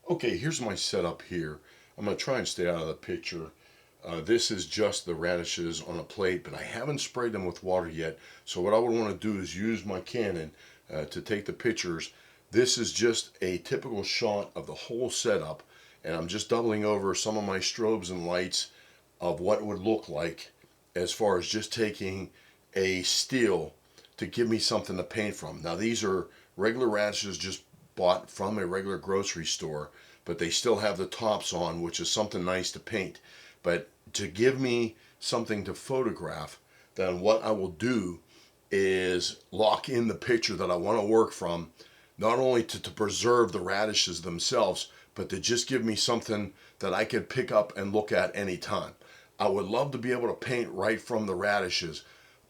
Okay, here's my setup here. I'm going to try and stay out of the picture. This is just the radishes on a plate, but I haven't sprayed them with water yet. So what I would want to do is use my Canon to take the pictures. This is just a typical shot of the whole setup, and I'm just doubling over some of my strobes and lights of what it would look like as far as just taking a still to give me something to paint from. Now these are regular radishes just bought from a regular grocery store, but they still have the tops on, which is something nice to paint. But to give me something to photograph, then what I will do is lock in the picture that I want to work from, not only to preserve the radishes themselves, but to just give me something that I could pick up and look at anytime. I would love to be able to paint right from the radishes,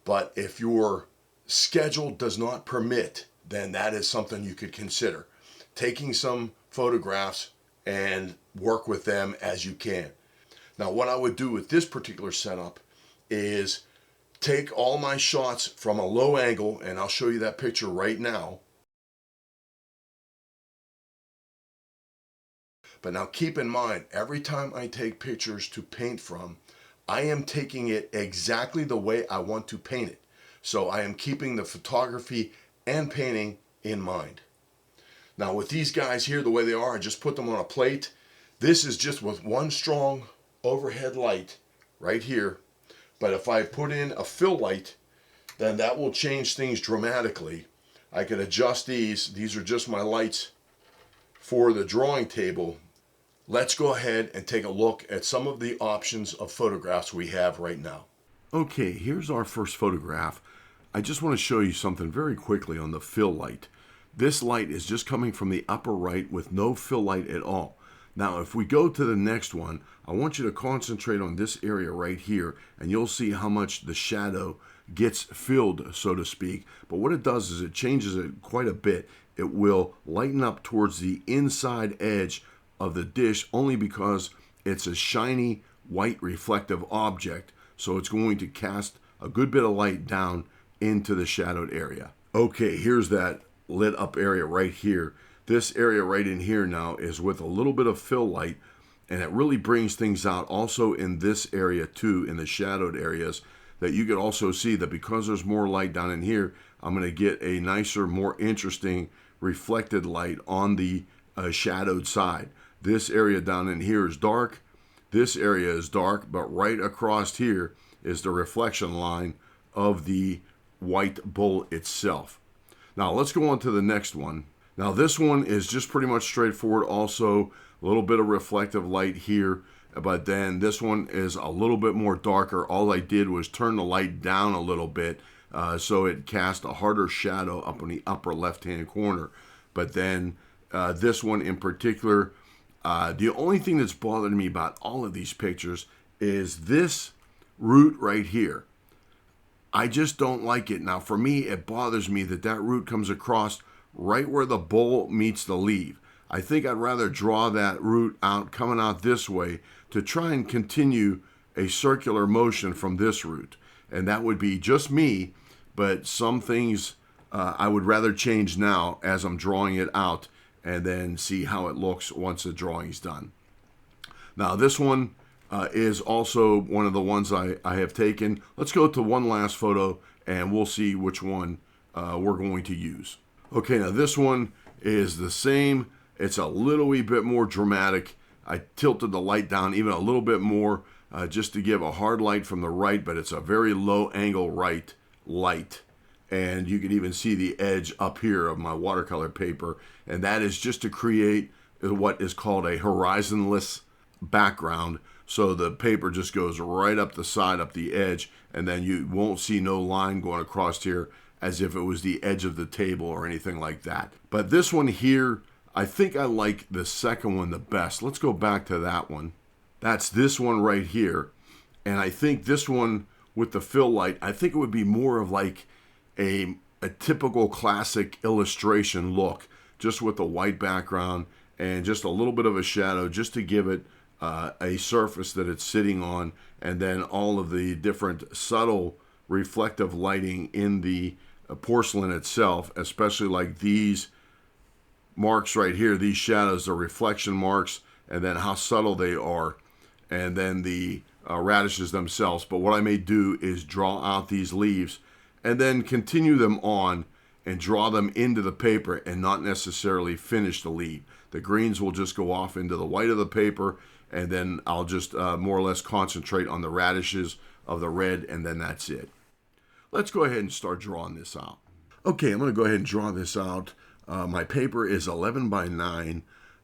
but if your schedule does not permit, then that is something you could consider. Taking some photographs and work with them as you can. Now, what I would do with this particular setup is take all my shots from a low angle, and I'll show you that picture right now. But now keep in mind, every time I take pictures to paint from, I am taking it exactly the way I want to paint it. So I am keeping the photography and painting in mind. Now with these guys here, the way they are, I just put them on a plate. This is just with one strong overhead light right here. But if I put in a fill light, then that will change things dramatically. I can adjust these. These are just my lights for the drawing table. Let's go ahead and take a look at some of the options of photographs we have right now. Okay, here's our first photograph. I just want to show you something very quickly on the fill light. This light is just coming from the upper right with no fill light at all. Now, if we go to the next one, I want you to concentrate on this area right here, and you'll see how much the shadow gets filled, so to speak. But what it does is it changes it quite a bit. It will lighten up towards the inside edge of the dish only because it's a shiny white reflective object. So it's going to cast a good bit of light down into the shadowed area. Okay, here's that lit up area right here. This area right in here now is with a little bit of fill light, and it really brings things out also in this area too, in the shadowed areas, that you can also see that because there's more light down in here, I'm going to get a nicer, more interesting reflected light on the shadowed side. This area down in here is dark. This area is dark, but right across here is the reflection line of the white bull itself. Now let's go on to the next one. Now this one is just pretty much straightforward. Also a little bit of reflective light here, but then this one is a little bit more darker. All I did was turn the light down a little bit so it cast a harder shadow up in the upper left-hand corner. But then this one in particular, the only thing that's bothered me about all of these pictures is this root right here. I just don't like it. Now for me, it bothers me that that root comes across right where the bowl meets the leaf. I think I'd rather draw that root out coming out this way to try and continue a circular motion from this root. And that would be just me, but some things I would rather change now as I'm drawing it out and then see how it looks once the drawing's done. Now this one is also one of the ones I have taken. Let's go to one last photo and we'll see which one we're going to use. Okay, now this one is the same. It's a little wee bit more dramatic. I tilted the light down even a little bit more just to give a hard light from the right, but it's a very low angle right light. And you can even see the edge up here of my watercolor paper. And that is just to create what is called a horizonless background. So the paper just goes right up the side, up the edge, and then you won't see no line going across here as if it was the edge of the table or anything like that. But this one here, I think I like the second one the best. Let's go back to that one. That's this one right here. And I think this one with the fill light, I think it would be more of like a typical classic illustration look, just with the white background and just a little bit of a shadow just to give it a surface that it's sitting on, and then all of the different subtle reflective lighting in the porcelain itself, especially like these marks right here, these shadows, the reflection marks, and then how subtle they are, and then the radishes themselves. But what I may do is draw out these leaves and then continue them on and draw them into the paper and not necessarily finish the leaf. The greens will just go off into the white of the paper, and then I'll just more or less concentrate on the radishes of the red, and then that's it. Let's go ahead and start drawing this out. Okay, I'm going to go ahead and draw this out. My paper is 11 by 9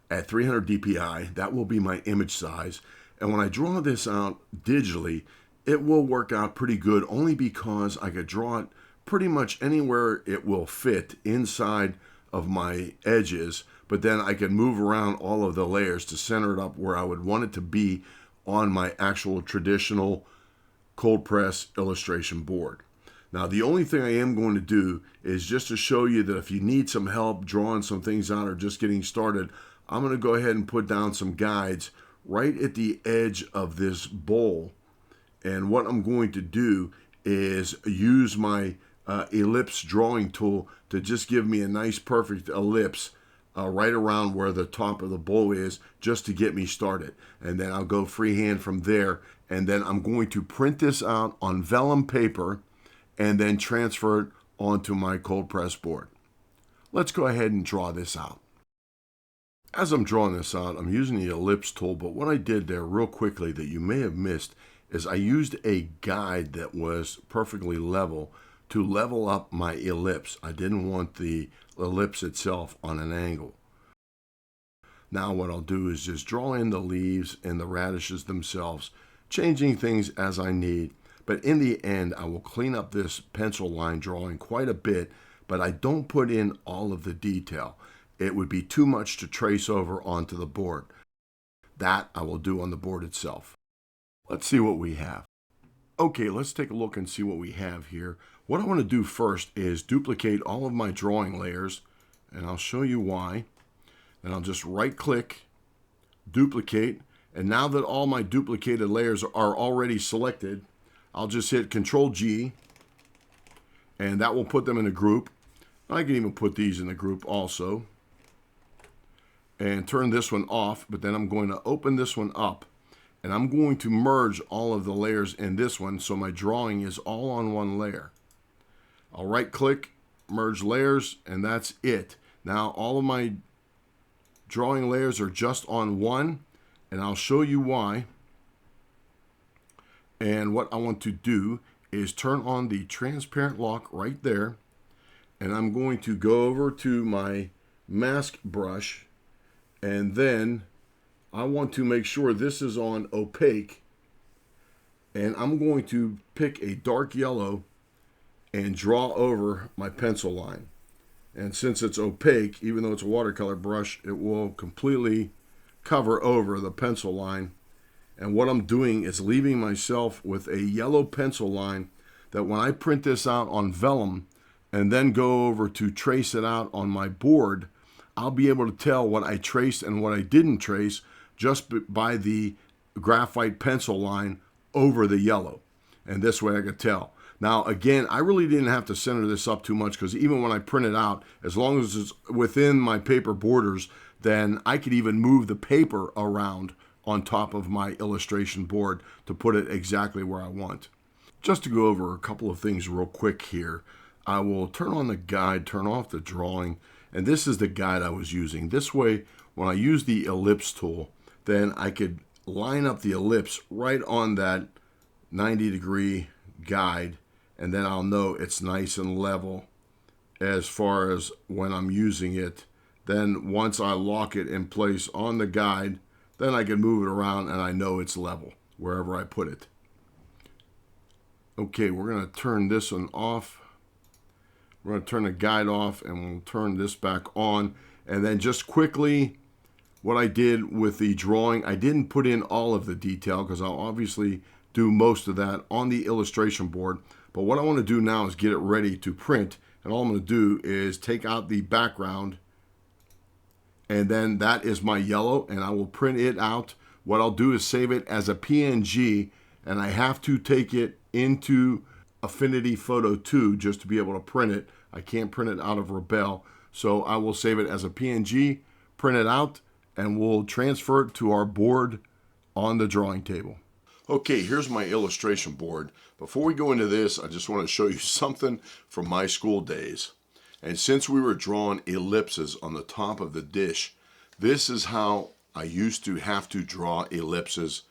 at 300 dpi. That will be my image size. And when I draw this out digitally, it will work out pretty good, only because I could draw it pretty much anywhere it will fit inside of my edges, but then I can move around all of the layers to center it up where I would want it to be on my actual traditional cold press illustration board. Now, the only thing I am going to do is just to show you that if you need some help drawing some things out or just getting started, I'm going to go ahead and put down some guides right at the edge of this bowl. And what I'm going to do is use my ellipse drawing tool to just give me a nice perfect ellipse right around where the top of the bowl is, just to get me started. And then I'll go freehand from there, and then I'm going to print this out on vellum paper and then transfer it onto my cold press board. Let's go ahead and draw this out. As I'm drawing this out, I'm using the ellipse tool, but what I did there real quickly that you may have missed is I used a guide that was perfectly level to level up my ellipse. I didn't want the ellipse itself on an angle. Now what I'll do is just draw in the leaves and the radishes themselves, changing things as I need. But in the end, I will clean up this pencil line drawing quite a bit, but I don't put in all of the detail. It would be too much to trace over onto the board. That I will do on the board itself. Let's see what we have. Okay, let's take a look and see what we have here. What I want to do first is duplicate all of my drawing layers, and I'll show you why. And I'll just right-click, duplicate, and now that all my duplicated layers are already selected, I'll just hit Control-G, and that will put them in a group. I can even put these in a group also, and turn this one off, but then I'm going to open this one up, and I'm going to merge all of the layers in this one so my drawing is all on one layer. I'll right-click, merge layers, and that's it. Now all of my drawing layers are just on one, and I'll show you why. And what I want to do is turn on the transparent lock right there, and I'm going to go over to my mask brush, and then I want to make sure this is on opaque, and I'm going to pick a dark yellow and draw over my pencil line. And since it's opaque, even though it's a watercolor brush, it will completely cover over the pencil line. And what I'm doing is leaving myself with a yellow pencil line that when I print this out on vellum and then go over to trace it out on my board, I'll be able to tell what I traced and what I didn't trace just by the graphite pencil line over the yellow. And this way I could tell. Now, again, I really didn't have to center this up too much, because even when I print it out, as long as it's within my paper borders, then I could even move the paper around on top of my illustration board to put it exactly where I want. Just to go over a couple of things real quick here, I will turn on the guide, turn off the drawing, and this is the guide I was using. This way, when I use the ellipse tool, then I could line up the ellipse right on that 90-degree guide, and then I'll know it's nice and level as far as when I'm using it. Then once I lock it in place on the guide, then I can move it around and I know it's level wherever I put it. Okay, we're going to turn this one off. We're going to turn the guide off, and we'll turn this back on. And then just quickly, what I did with the drawing, I didn't put in all of the detail because I'll obviously do most of that on the illustration board. But what I want to do now is get it ready to print. And all I'm going to do is take out the background, and then that is my yellow, and I will print it out. What I'll do is save it as a PNG, and I have to take it into Affinity Photo 2 just to be able to print it. I can't print it out of Rebelle, So I will save it as a PNG, print it out, and we'll transfer it to our board on the drawing table. Okay, here's my illustration board. Before we go into this, I just want to show you something from my school days. And since we were drawing ellipses on the top of the dish, this is how I used to have to draw ellipses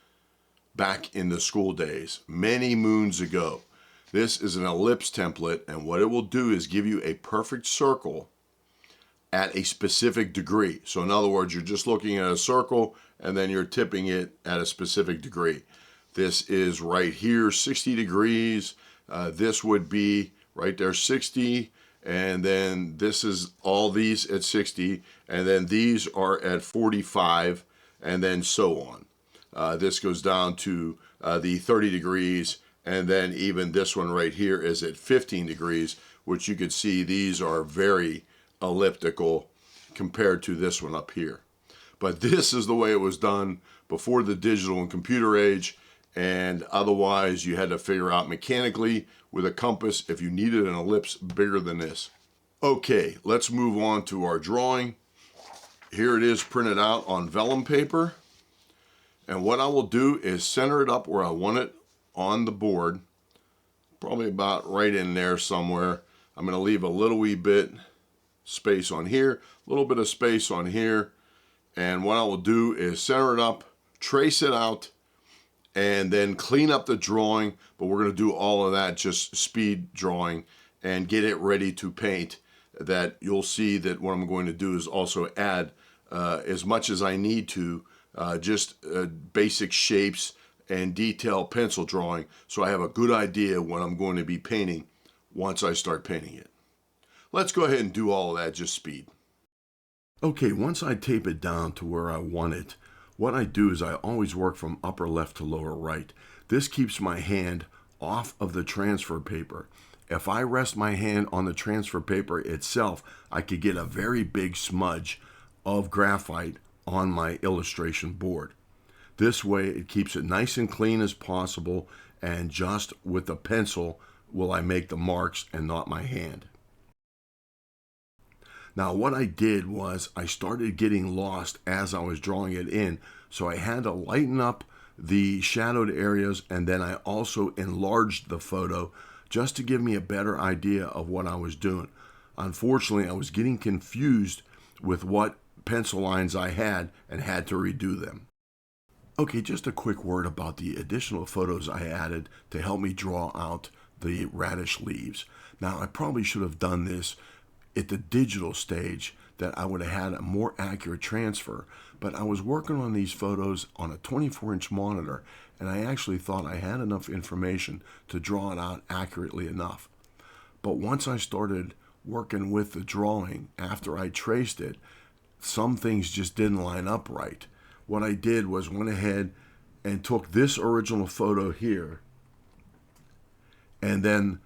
back in the school days, many moons ago. This is an ellipse template, and what it will do is give you a perfect circle at a specific degree. So in other words, you're just looking at a circle and then you're tipping it at a specific degree. This is right here, 60 degrees. This would be right there, 60. And then this is all these at 60. And then these are at 45, and then so on. This goes down to the 30 degrees. And then even this one right here is at 15 degrees, which you can see these are very elliptical compared to this one up here. But this is the way it was done before the digital and computer age, and otherwise you had to figure out mechanically with a compass if you needed an ellipse bigger than this. Okay, let's move on to our drawing. Here it is printed out on vellum paper, and what I will do is center it up where I want it on the board, probably about right in there somewhere. I'm going to leave a little wee bit space on here, a little bit of space on here, and what I will do is center it up, trace it out, and then clean up the drawing. But we're going to do all of that just speed drawing and get it ready to paint. That you'll see that what I'm going to do is also add as much as I need to, just basic shapes and detail pencil drawing, so I have a good idea what I'm going to be painting once I start painting it. Let's go ahead and do all of that, just speed. Okay, once I tape it down to where I want it, what I do is I always work from upper left to lower right. This keeps my hand off of the transfer paper. If I rest my hand on the transfer paper itself, I could get a very big smudge of graphite on my illustration board. This way it keeps it nice and clean as possible, and just with the pencil will I make the marks and not my hand. Now what I did was I started getting lost as I was drawing it in, so I had to lighten up the shadowed areas, and then I also enlarged the photo just to give me a better idea of what I was doing. Unfortunately, I was getting confused with what pencil lines I had and had to redo them. Okay, just a quick word about the additional photos I added to help me draw out the radish leaves. Now, I probably should have done this at the digital stage, that I would have had a more accurate transfer, but I was working on these photos on a 24-inch monitor, and I actually thought I had enough information to draw it out accurately enough. But once I started working with the drawing, after I traced it, some things just didn't line up right. What I did was went ahead and took this original photo here and then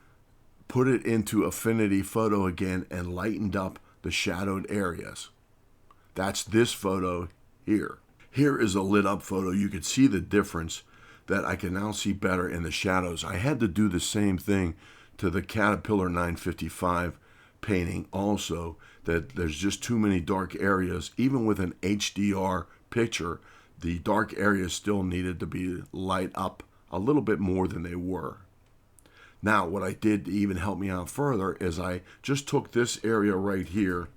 put it into Affinity Photo again and lightened up the shadowed areas. That's this photo here. Here is a lit up photo. You can see the difference, that I can now see better in the shadows. I had to do the same thing to the Caterpillar 955 painting also, that there's just too many dark areas. Even with an HDR picture, the dark areas still needed to be light up a little bit more than they were. Now, what I did to even help me out further is I just took this area right here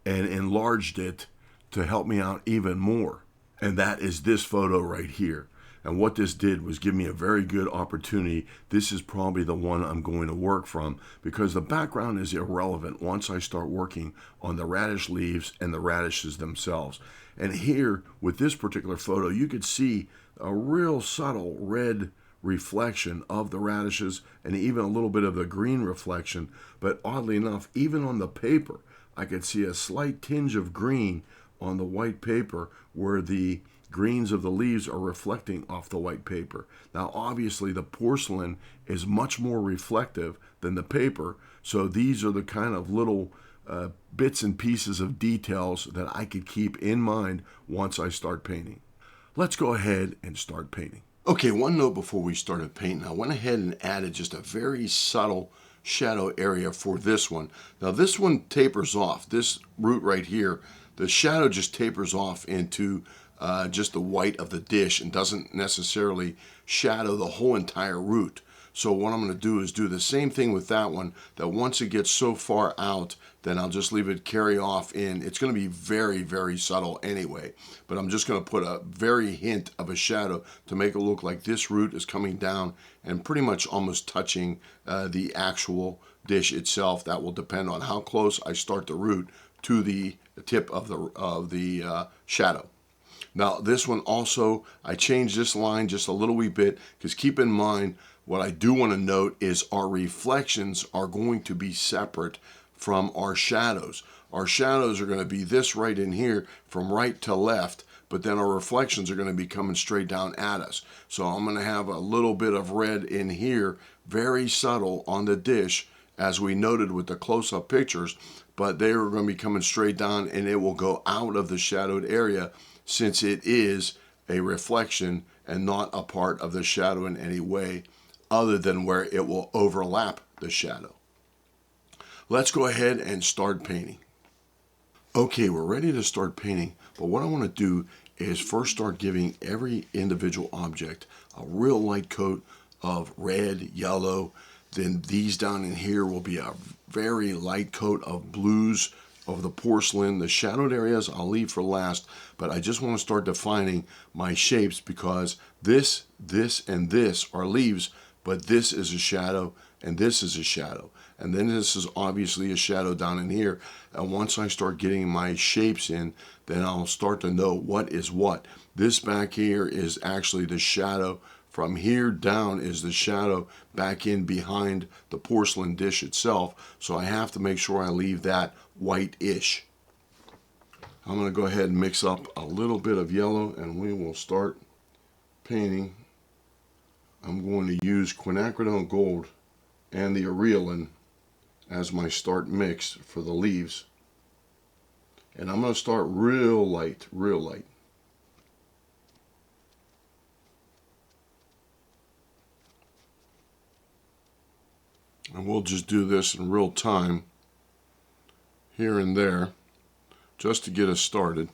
and enlarged it to help me out even more. And that is this photo right here. And what this did was give me a very good opportunity. This is probably the one I'm going to work from, because the background is irrelevant once I start working on the radish leaves and the radishes themselves. And here, with this particular photo, you could see a real subtle red reflection of the radishes and even a little bit of the green reflection. But oddly enough, even on the paper, I could see a slight tinge of green on the white paper where the greens of the leaves are reflecting off the white paper. Now, obviously, the porcelain is much more reflective than the paper, so these are the kind of little bits and pieces of details that I could keep in mind once I start painting. Let's go ahead and start painting. Okay, one note before we started painting, I went ahead and added just a very subtle shadow area for this one. Now this one tapers off. This root right here, the shadow just tapers off into just the white of the dish and doesn't necessarily shadow the whole entire root. So what I'm going to do is do the same thing with that one, that once it gets so far out, then I'll just leave it carry off in. It's going to be very, very subtle anyway, but I'm just going to put a very hint of a shadow to make it look like this root is coming down and pretty much almost touching the actual dish itself. That will depend on how close I start the root to the tip of the shadow. Now this one also, I changed this line just a little wee bit, because keep in mind, what I do want to note is our reflections are going to be separate from our shadows. Our shadows are going to be this right in here from right to left, but then our reflections are going to be coming straight down at us. So I'm going to have a little bit of red in here, very subtle on the dish, as we noted with the close-up pictures, but they are going to be coming straight down and it will go out of the shadowed area, since it is a reflection and not a part of the shadow in any way other than where it will overlap the shadow. Let's go ahead and start painting. Okay, we're ready to start painting, but what I want to do is first start giving every individual object a real light coat of red, yellow. Then these down in here will be a very light coat of blues of the porcelain. The shadowed areas I'll leave for last, but I just want to start defining my shapes, because this, and this are leaves, but this is a shadow and this is a shadow. And then this is obviously a shadow down in here. And once I start getting my shapes in, then I'll start to know what is what. This back here is actually the shadow. From here down is the shadow back in behind the porcelain dish itself. So I have to make sure I leave that white-ish. I'm going to go ahead and mix up a little bit of yellow and we will start painting. I'm going to use quinacridone gold and the Aquarelle as my start mix for the leaves. And I'm going to start real light, real light. And we'll just do this in real time, here and there, just to get us started.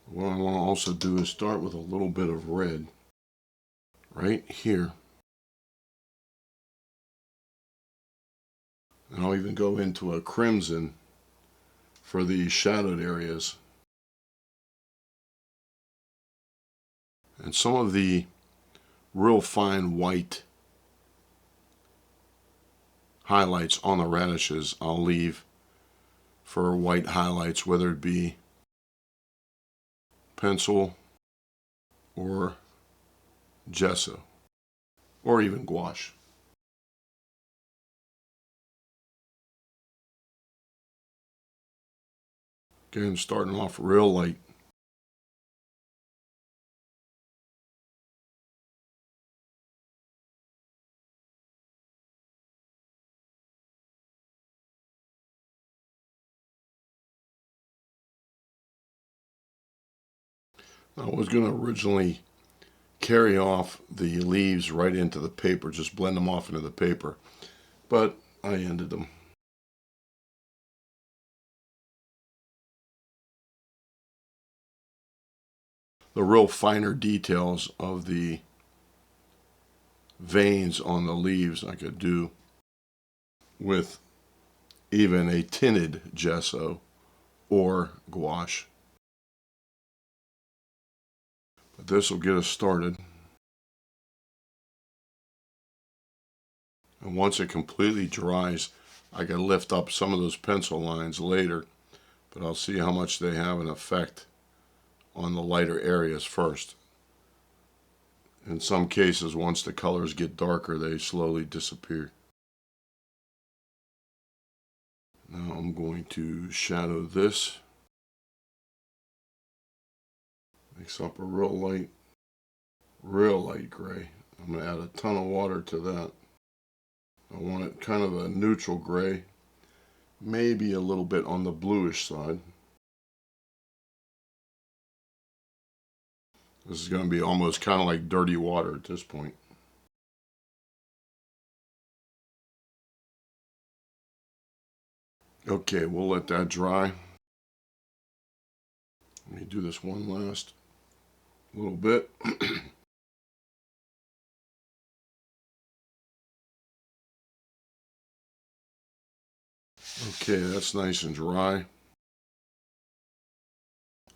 What I want to also do is start with a little bit of red right here. And I'll even go into a crimson for the shadowed areas. And some of the real fine white highlights on the radishes I'll leave for white highlights, whether it be pencil or gesso or even gouache. Again, starting off real light. I was going to originally carry off the leaves right into the paper, just blend them off into the paper, but I ended them. The real finer details of the veins on the leaves I could do with even a tinted gesso or gouache. But this will get us started. And once it completely dries, I can lift up some of those pencil lines later, but I'll see how much they have an effect on the lighter areas first. In some cases, once the colors get darker, they slowly disappear. Now I'm going to shadow this. Mix up a real light gray. I'm going to add a ton of water to that. I want it kind of a neutral gray, maybe a little bit on the bluish side. This is going to be almost kind of like dirty water at this point. Okay, we'll let that dry. Let me do this one last little bit. Okay, that's nice and dry.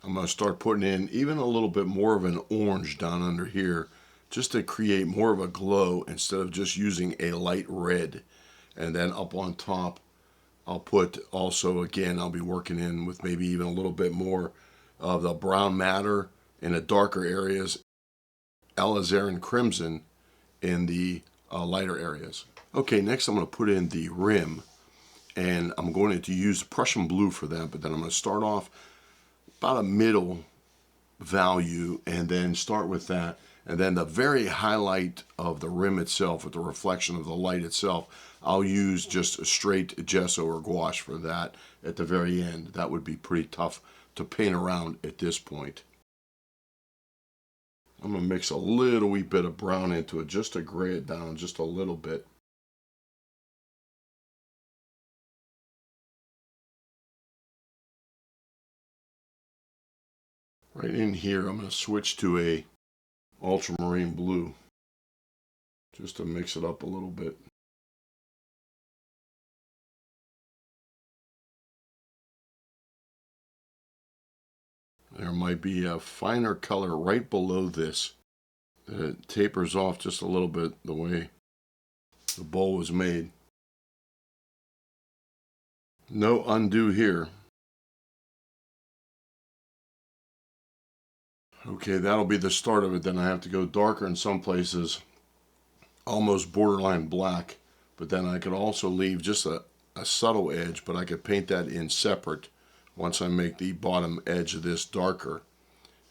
I'm going to start putting in even a little bit more of an orange down under here, just to create more of a glow instead of just using a light red. And then up on top, I'll put also, again, I'll be working in with maybe even a little bit more of the brown matter in the darker areas, alizarin crimson in the lighter areas. Okay, next I'm going to put in the rim, and I'm going to use Prussian blue for that, but then I'm going to start off about a middle value and then start with that. And then the very highlight of the rim itself with the reflection of the light itself, I'll use just a straight gesso or gouache for that at the very end. That would be pretty tough to paint around at this point. I'm going to mix a little wee bit of brown into it just to gray it down just a little bit. Right in here, I'm going to switch to a ultramarine blue just to mix it up a little bit. There might be a finer color right below this that tapers off just a little bit the way the bowl was made. No undo here. Okay, that'll be the start of it. Then I have to go darker in some places, almost borderline black, but then I could also leave just a subtle edge, but I could paint that in separate once I make the bottom edge of this darker,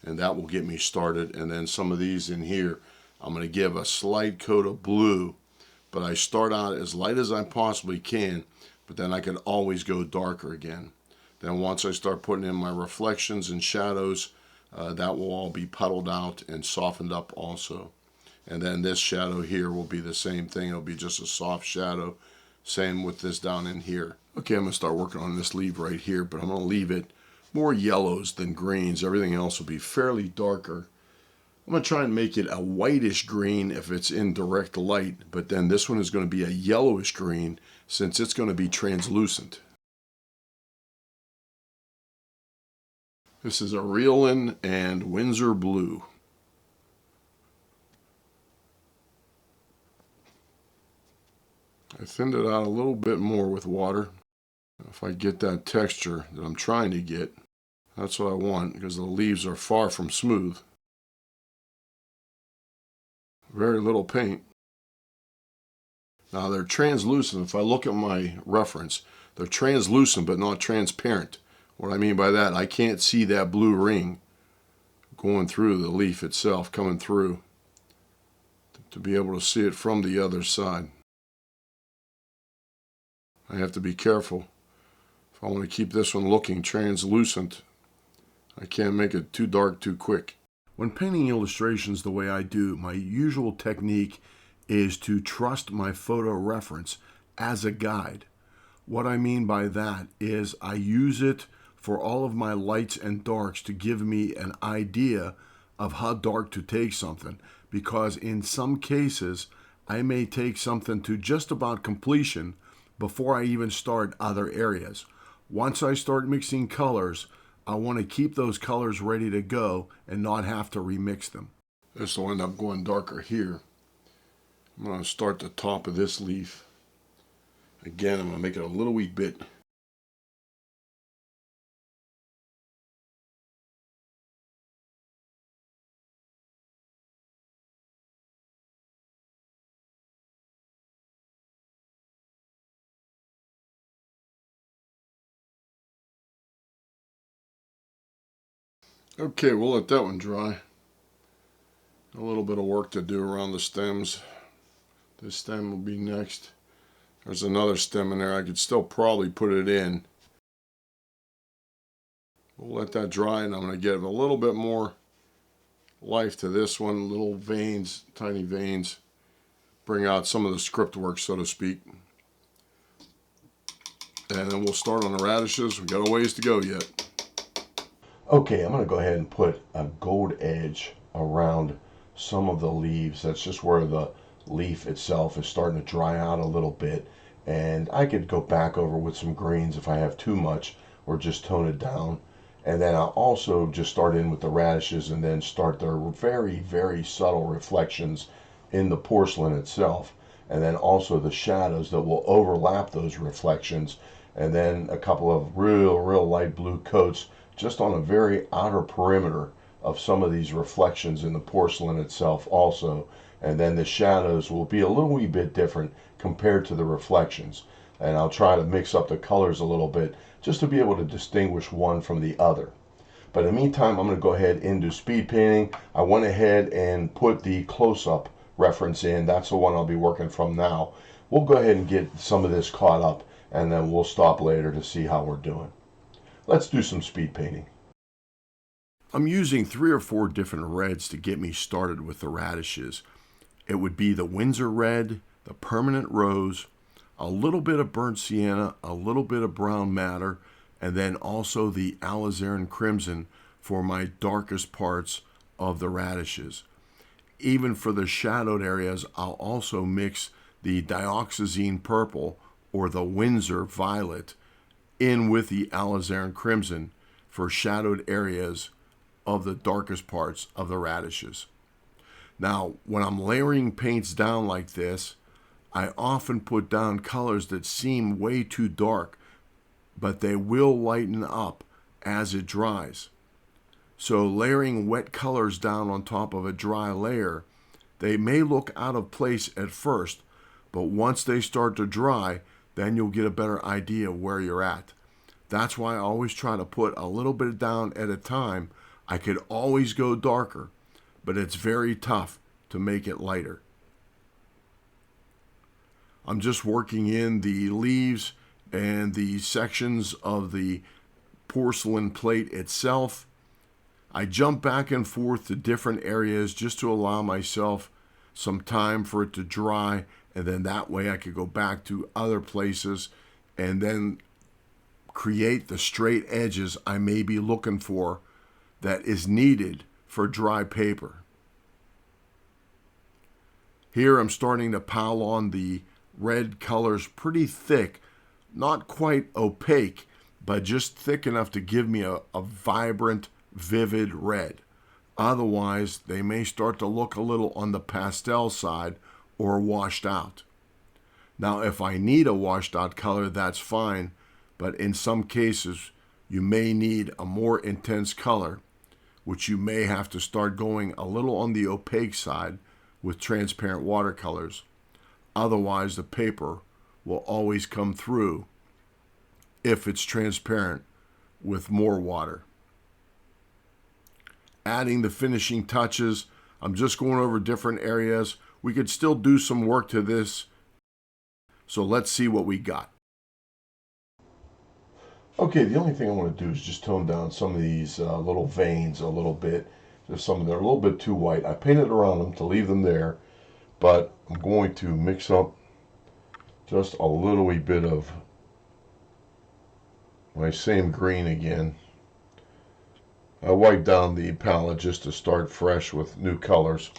and that will get me started. And then some of these in here, I'm going to give a slight coat of blue, but I start out as light as I possibly can, but then I can always go darker again. Then once I start putting in my reflections and shadows, that will all be puddled out and softened up also. And then this shadow here will be the same thing. It'll be just a soft shadow. Same with this down in here. Okay, I'm going to start working on this leaf right here, but I'm going to leave it more yellows than greens. Everything else will be fairly darker. I'm going to try and make it a whitish green if it's in direct light, but then this one is going to be a yellowish green since it's going to be translucent. This is a Reelin and Windsor Blue. I thinned it out a little bit more with water. If I get that texture that I'm trying to get, that's what I want, because the leaves are far from smooth. Very little paint. Now they're translucent. If I look at my reference, they're translucent but not transparent. What I mean by that, I can't see that blue ring going through the leaf itself, coming through, to be able to see it from the other side. I have to be careful. If I want to keep this one looking translucent, I can't make it too dark too quick. When painting illustrations the way I do, my usual technique is to trust my photo reference as a guide. What I mean by that is I use it for all of my lights and darks to give me an idea of how dark to take something, because in some cases I may take something to just about completion before I even start other areas. Once I start mixing colors, I want to keep those colors ready to go and not have to remix them. This will end up going darker here. I'm going to start the top of this leaf. Again, I'm going to make it a little wee bit. Okay, we'll let that one dry. A little bit of work to do around the stems. This stem will be next. There's another stem in there. I could still probably put it in. We'll let that dry, and I'm going to give a little bit more life to this one. Little veins, tiny veins. Bring out some of the script work, so to speak. And then we'll start on the radishes. We got a ways to go yet. Okay, I'm going to go ahead and put a gold edge around some of the leaves. That's just where the leaf itself is starting to dry out a little bit. And I could go back over with some greens if I have too much, or just tone it down. And then I'll also just start in with the radishes and then start their very, very subtle reflections in the porcelain itself. And then also the shadows that will overlap those reflections. And then a couple of real light blue coats just on a very outer perimeter of some of these reflections in the porcelain itself also. And then the shadows will be a little wee bit different compared to the reflections. And I'll try to mix up the colors a little bit just to be able to distinguish one from the other. But in the meantime, I'm going to go ahead and do speed painting. I went ahead and put the close-up reference in. That's the one I'll be working from now. We'll go ahead and get some of this caught up, and then we'll stop later to see how we're doing. Let's do some speed painting. I'm using 3 or 4 different reds to get me started with the radishes. It would be the Windsor red, the permanent rose, a little bit of burnt sienna, a little bit of brown madder, and then also the alizarin crimson for my darkest parts of the radishes. Even for the shadowed areas, I'll also mix the dioxazine purple or the Windsor violet in with the alizarin crimson for shadowed areas of the darkest parts of the radishes. Now, when I'm layering paints down like this, I often put down colors that seem way too dark, but they will lighten up as it dries. So layering wet colors down on top of a dry layer, they may look out of place at first, but once they start to dry, then you'll get a better idea where you're at. That's why I always try to put a little bit down at a time. I could always go darker, but it's very tough to make it lighter. I'm just working in the leaves and the sections of the porcelain plate itself. I jump back and forth to different areas just to allow myself some time for it to dry, and then that way I could go back to other places and then create the straight edges I may be looking for that is needed for dry paper. Here I'm starting to pile on the red colors pretty thick, not quite opaque, but just thick enough to give me a vibrant, vivid red. Otherwise, they may start to look a little on the pastel side or washed out. Now, if I need a washed out color, that's fine, but in some cases, you may need a more intense color, which you may have to start going a little on the opaque side with transparent watercolors. Otherwise, the paper will always come through if it's transparent with more water. Adding the finishing touches, I'm just going over different areas. We could still do some work to this, so let's see what we got. Okay, the only thing I want to do is just tone down some of these little veins a little bit. There's some that are a little bit too white. I painted around them to leave them there, but I'm going to mix up just a little wee bit of my same green again. I wiped down the palette just to start fresh with new colors.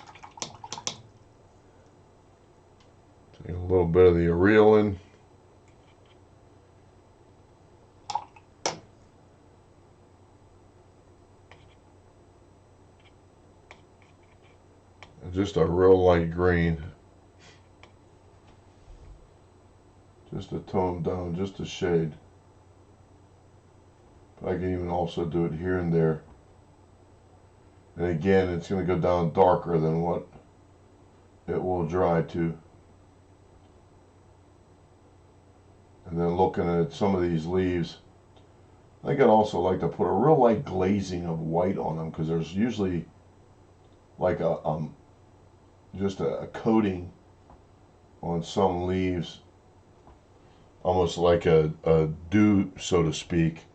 Take a little bit of the Aquarelle in. And just a real light green. Just to tone down just a shade. But I can even also do it here and there. And again, it's going to go down darker than what it will dry to. And then looking at some of these leaves, I think I'd also like to put a real light glazing of white on them, because there's usually like just a coating on some leaves, almost like a dew, so to speak,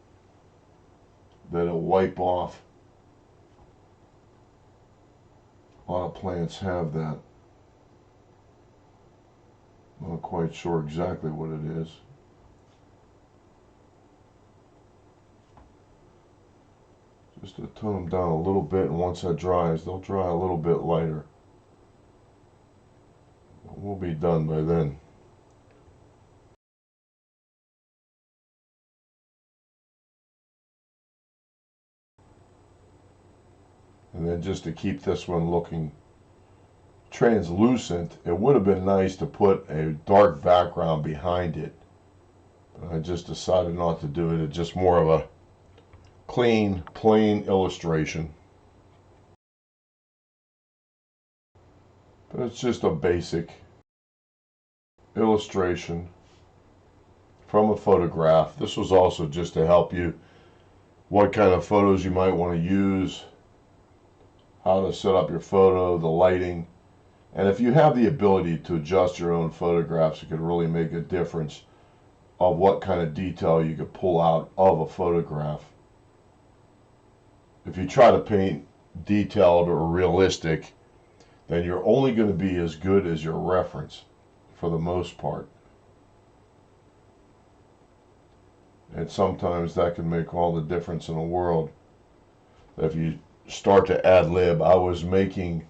that'll wipe off. A lot of plants have that. Not quite sure exactly what it is. just to tone them down a little bit, and once that dries, they'll dry a little bit lighter. We'll be done by then. And then just to keep this one looking translucent, it would have been nice to put a dark background behind it. But I just decided not to do it. It's just more of a clean, plain illustration. But it's just a basic illustration from a photograph. This was also just to help you what kind of photos you might want to use, how to set up your photo, the lighting. And if you have the ability to adjust your own photographs, it could really make a difference of what kind of detail you could pull out of a photograph. If you try to paint detailed or realistic, then you're only going to be as good as your reference for the most part. And sometimes that can make all the difference in the world. If you start to ad lib, I was making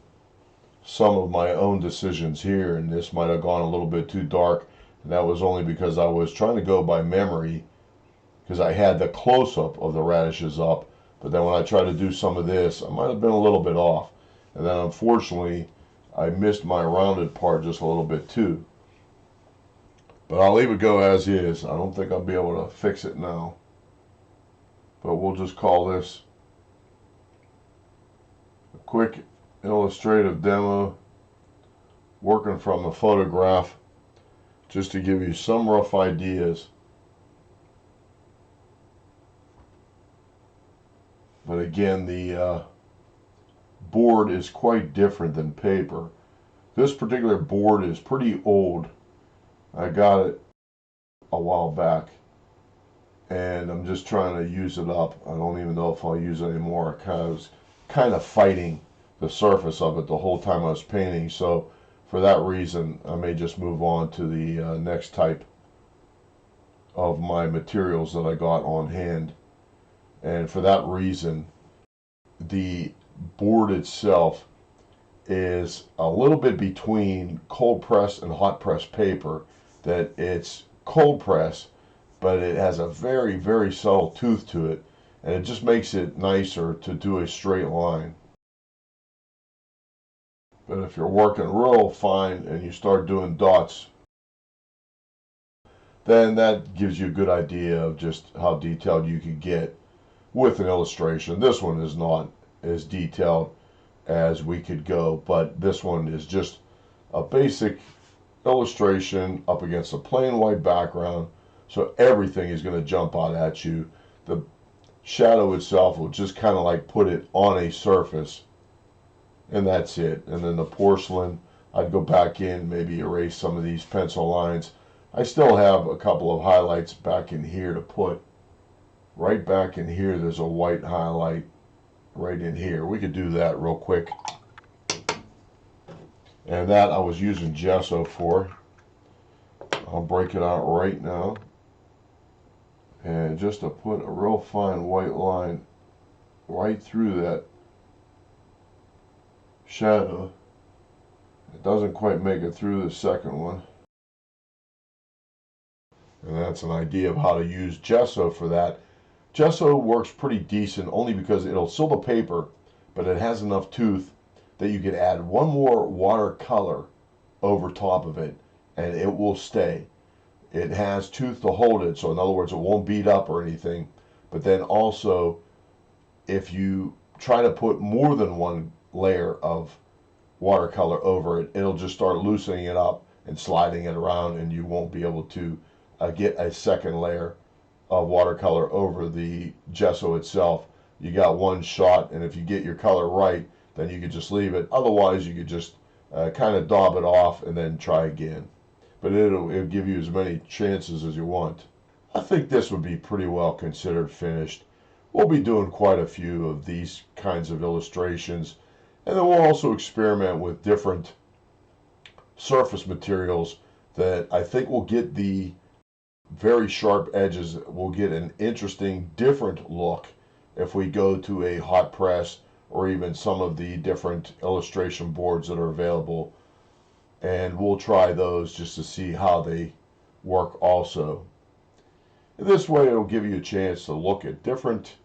some of my own decisions here, and this might have gone a little bit too dark, and that was only because I was trying to go by memory, because I had the close-up of the radishes up, but then when I tried to do some of this, I might have been a little bit off, and then unfortunately I missed my rounded part just a little bit too. But I'll leave it go as is. I don't think I'll be able to fix it now, but we'll just call this a quick illustrative demo working from a photograph, just to give you some rough ideas. But again, the board is quite different than paper. This particular board is pretty old. I got it a while back, and I'm just trying to use it up. I don't even know if I'll use it anymore. I was kind of fighting the surface of it the whole time I was painting, so for that reason I may just move on to the next type of my materials that I got on hand. And for that reason, the board itself is a little bit between cold press and hot press paper, that it's cold press, but it has a very, very subtle tooth to it, and it just makes it nicer to do a straight line. But if you're working real fine and you start doing dots, then that gives you a good idea of just how detailed you can get with an illustration. This one is not as detailed as we could go, but this one is just a basic illustration up against a plain white background, so everything is going to jump out at you. The shadow itself will just kind of like put it on a surface, and that's it. And then the porcelain, I'd go back in, maybe erase some of these pencil lines. I still have a couple of highlights back in here to put. Right back in here, there's a white highlight right in here. We could do that real quick. And that I was using gesso for. I'll break it out right now. And just to put a real fine white line right through that shadow. It doesn't quite make it through the second one. And that's an idea of how to use gesso for that. Gesso works pretty decent only because it'll seal the paper, but it has enough tooth that you could add one more watercolor over top of it and it will stay. It has tooth to hold it, so in other words it won't beat up or anything. But then also, if you try to put more than one layer of watercolor over it, it'll just start loosening it up and sliding it around, and you won't be able to get a second layer of watercolor over the gesso itself. You got one shot, and if you get your color right, then you could just leave it. Otherwise, you could just kind of daub it off and then try again. But it'll give you as many chances as you want. I think this would be pretty well considered finished. We'll be doing quite a few of these kinds of illustrations, and then we'll also experiment with different surface materials that I think will get the very sharp edges, will get an interesting, different look if we go to a hot press or even some of the different illustration boards that are available. And we'll try those just to see how they work also. In this way, it'll give you a chance to look at different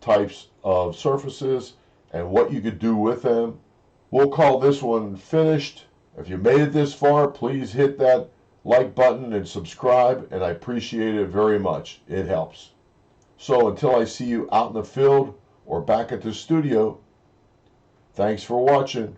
types of surfaces and what you could do with them. We'll call this one finished. If you made it this far, please hit that like button and subscribe, and I appreciate it very much. It helps. So until I see you out in the field or back at the studio, thanks for watching.